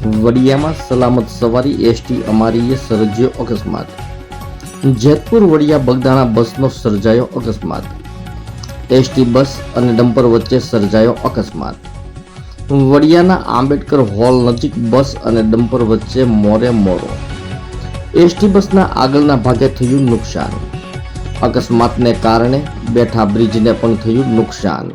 વડિયામાં સલામત સવારી એસટી અમારીએ સર્જ્યો અકસ્માત। જેતપુર વડિયા બગદાણા બસનો સર્જાયો અકસ્માત। એસટી બસ અને ડમ્પર વચ્ચે સર્જાયો અકસ્માત। વડિયાના આંબેડકર હોલ નજીક બસ અને ડમ્પર વચ્ચે મોરે મોરો। એસટી બસના આગળના ભાગે થયું નુકસાન। અકસ્માતને કારણે બેઠા બ્રિજને પણ થયું નુકસાન।